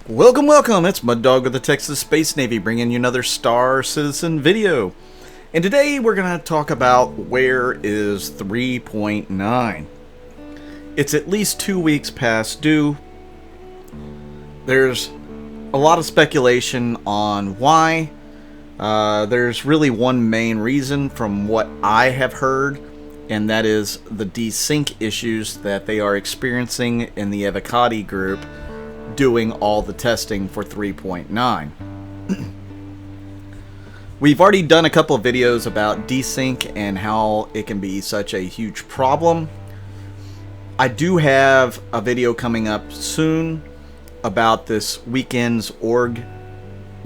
Welcome, welcome! It's Mud Dog of the Texas Space Navy bringing you another Star Citizen video. And today we're going to talk about where is 3.9. It's at least 2 weeks past due. There's a lot of speculation on why. There's really one main reason from what I have heard, and that is the desync issues that they are experiencing in the Evocati group doing all the testing for 3.9. We've already done a couple of videos about desync and how it can be such a huge problem. I do have a video coming up soon about this weekend's org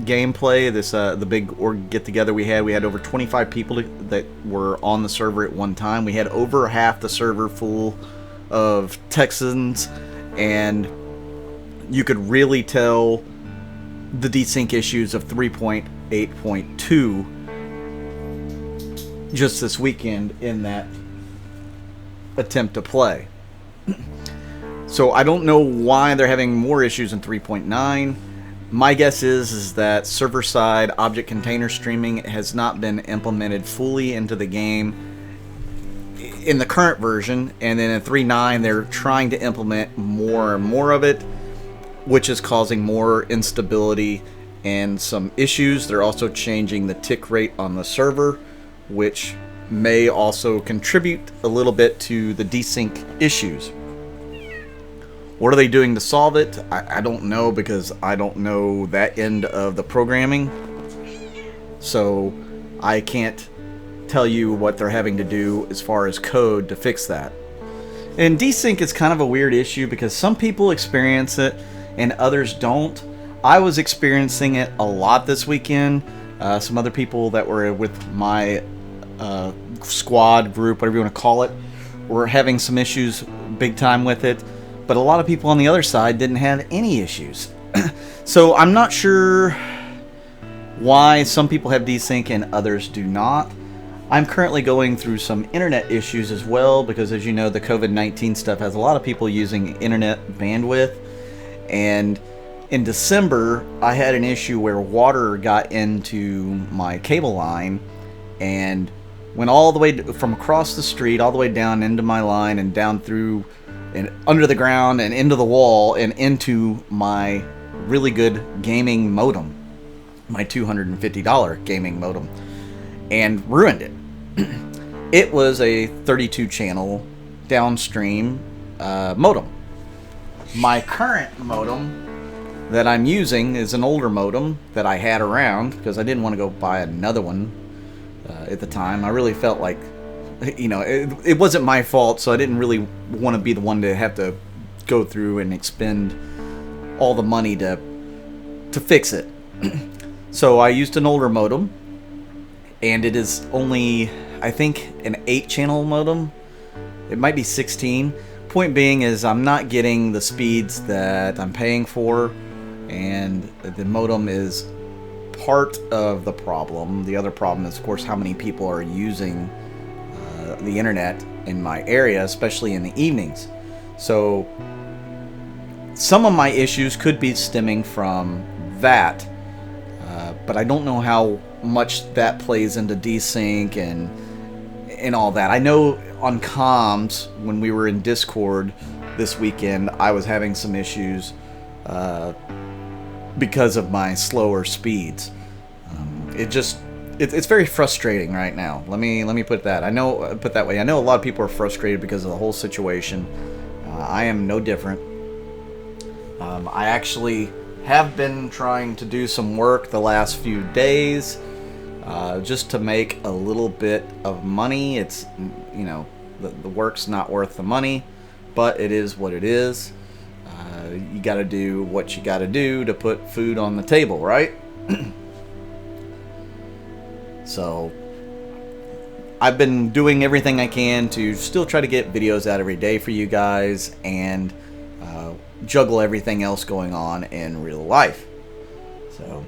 gameplay, the big org get-together we had. We had over 25 people that were on the server at one time. We had over half the server full of Texans, and you could really tell the desync issues of 3.8.2 just this weekend in that attempt to play. So I don't know why they're having more issues in 3.9. My guess is that server-side object container streaming has not been implemented fully into the game in the current version, and then in 3.9 they're trying to implement more and more of it, which is causing more instability and some issues. They're also changing the tick rate on the server, which may also contribute a little bit to the desync issues. What are they doing to solve it? I don't know, because I don't know that end of the programming. So I can't tell you what they're having to do as far as code to fix that. And desync is kind of a weird issue because some people experience it and others don't. I was experiencing it a lot this weekend. Some other people that were with my squad group, whatever you want to call it, were having some issues big time with it. But a lot of people on the other side didn't have any issues. So I'm not sure why some people have desync and others do not. I'm currently going through some internet issues as well, because as you know, the COVID-19 stuff has a lot of people using internet bandwidth. And in December, I had an issue where water got into my cable line and went all the way from across the street, all the way down into my line and down through and under the ground and into the wall and into my really good gaming modem, my $250 gaming modem, and ruined it. It was a 32 channel downstream modem. My current modem that I'm using is an older modem that I had around because I didn't want to go buy another one at the time. I really felt like, you know, it wasn't my fault, so I didn't really want to be the one to have to go through and expend all the money to fix it. So I used an older modem, and it is only, I think, an 8-channel modem. It might be 16. Point being is I'm not getting the speeds that I'm paying for, and the modem is part of the problem. The other problem is, of course, how many people are using the internet in my area, especially in the evenings. So some of my issues could be stemming from that, but I don't know how much that plays into desync and all that. I know on comms, when we were in Discord this weekend, I was having some issues because of my slower speeds. It's very frustrating right now. Let me put that. I know a lot of people are frustrated because of the whole situation. I am no different. I actually have been trying to do some work the last few days, just to make a little bit of money. It's, you know, the work's not worth the money, but it is what it is. You got to do what you got to do to put food on the table, right? So I've been doing everything I can to still try to get videos out every day for you guys and juggle everything else going on in real life. So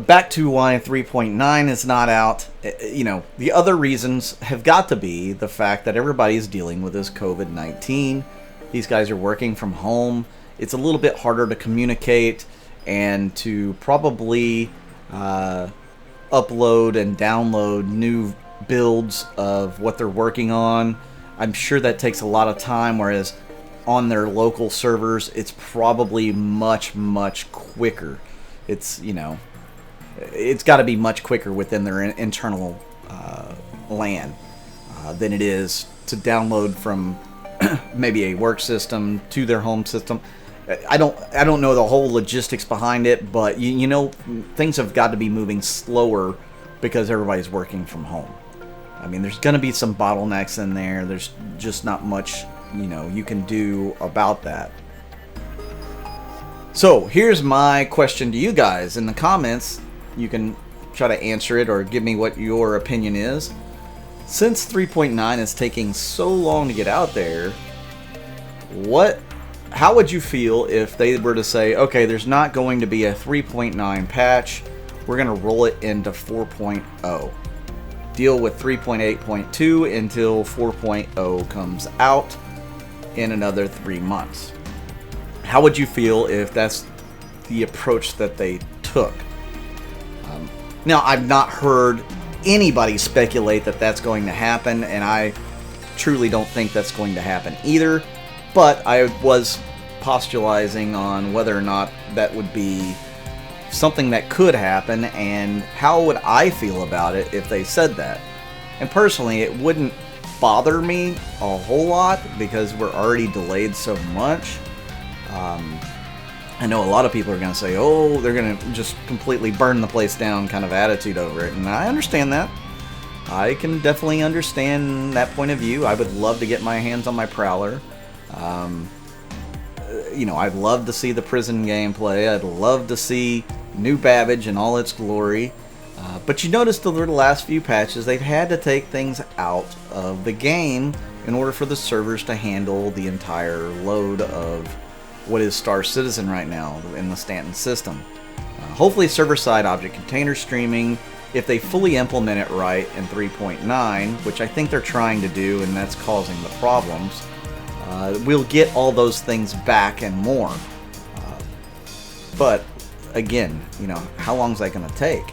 back to why 3.9 is not out. You know, the other reasons have got to be the fact that everybody's dealing with this COVID-19. These guys are working from home. it's a little bit harder to communicate and to probably upload and download new builds of what they're working on. I'm sure that takes a lot of time, whereas on their local servers, it's probably much quicker. It's, you know, it's got to be much quicker within their internal LAN than it is to download from maybe a work system to their home system. I don't know the whole logistics behind it, but you know, things have got to be moving slower because everybody's working from home. I mean, there's going to be some bottlenecks in there. There's just not much, you know, you can do about that. So here's my question to you guys in the comments. You can try to answer it or give me what your opinion is. Since 3.9 is taking so long to get out there, how would you feel if they were to say, okay, there's not going to be a 3.9 patch, we're going to roll it into 4.0. Deal with 3.8.2 until 4.0 comes out in another 3 months. How would you feel if that's the approach that they took? Now, I've not heard anybody speculate that that's going to happen, and I truly don't think that's going to happen either. But I was postulating on whether or not that would be something that could happen, and how would I feel about it if they said that. And personally, it wouldn't bother me a whole lot because we're already delayed so much. I know a lot of people are going to say, oh, they're going to just completely burn the place down kind of attitude over it, and I understand that. I can definitely understand that point of view. I would love to get my hands on my Prowler. You know, I'd love to see the prison gameplay. I'd love to see New Babbage in all its glory. But you noticed over the last few patches, they've had to take things out of the game in order for the servers to handle the entire load of what is Star Citizen right now in the Stanton system. Hopefully server-side object container streaming, if they fully implement it right in 3.9, which I think they're trying to do, and that's causing the problems, we'll get all those things back and more. But again, you know, how long is that going to take?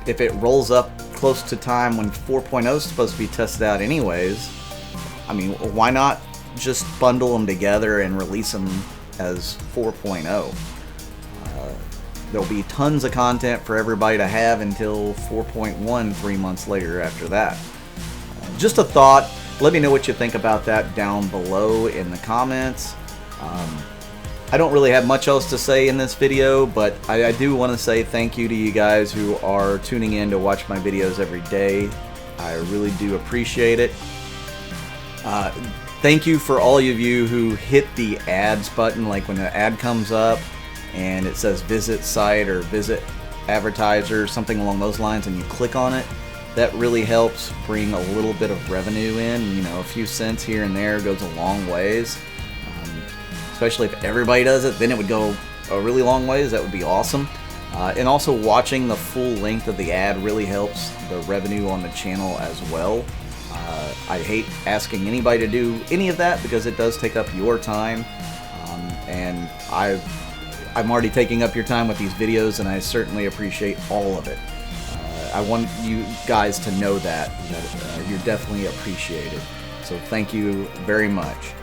If it rolls up close to time when 4.0 is supposed to be tested out anyways, I mean, why not just bundle them together and release them as 4.0? There'll be tons of content for everybody to have until 4.1 3 months later after that. Just a thought. Let me know what you think about that down below in the comments. I don't really have much else to say in this video, but I do want to say thank you to you guys who are tuning in to watch my videos every day. I really do appreciate it. Thank you for all of you who hit the ads button, like when the ad comes up and it says visit site or visit advertiser, something along those lines, and you click on it. That really helps bring a little bit of revenue in. You know, a few cents here and there goes a long ways. Especially if everybody does it, then it would go a really long ways. That would be awesome. And also watching the full length of the ad really helps the revenue on the channel as well. I hate asking anybody to do any of that because it does take up your time. And I'm already taking up your time with these videos, and I certainly appreciate all of it. I want you guys to know that you're definitely appreciated. So thank you very much.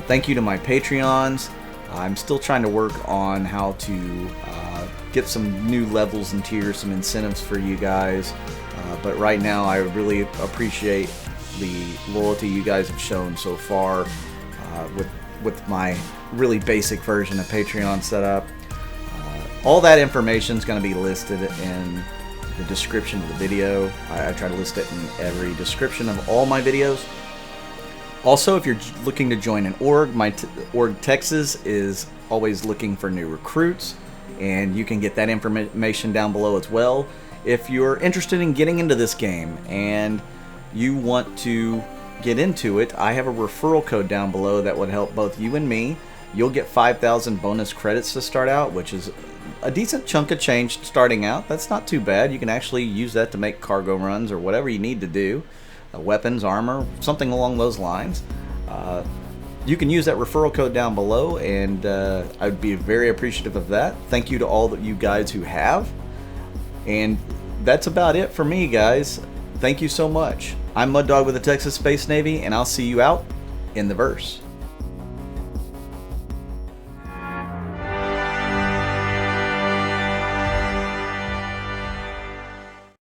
Thank you to my Patreons. I'm still trying to work on how to get some new levels and tiers, some incentives for you guys. But right now, I really appreciate the loyalty you guys have shown so far with my really basic version of Patreon setup. All that information is going to be listed in the description of the video. I try to list it in every description of all my videos. Also, if you're looking to join an org, my org Texas is always looking for new recruits, and you can get that information down below as well. If you're interested in getting into this game and you want to get into it, I have a referral code down below that would help both you and me. You'll get 5,000 bonus credits to start out, which is a decent chunk of change starting out. That's not too bad. You can actually use that to make cargo runs or whatever you need to do. Weapons, armor, something along those lines. you can use that referral code down below, and I'd be very appreciative of that. Thank you to all of you guys who have. And that's about it for me, guys. Thank you so much. I'm Mud Dog with the Texas Space Navy, and I'll see you out in the verse.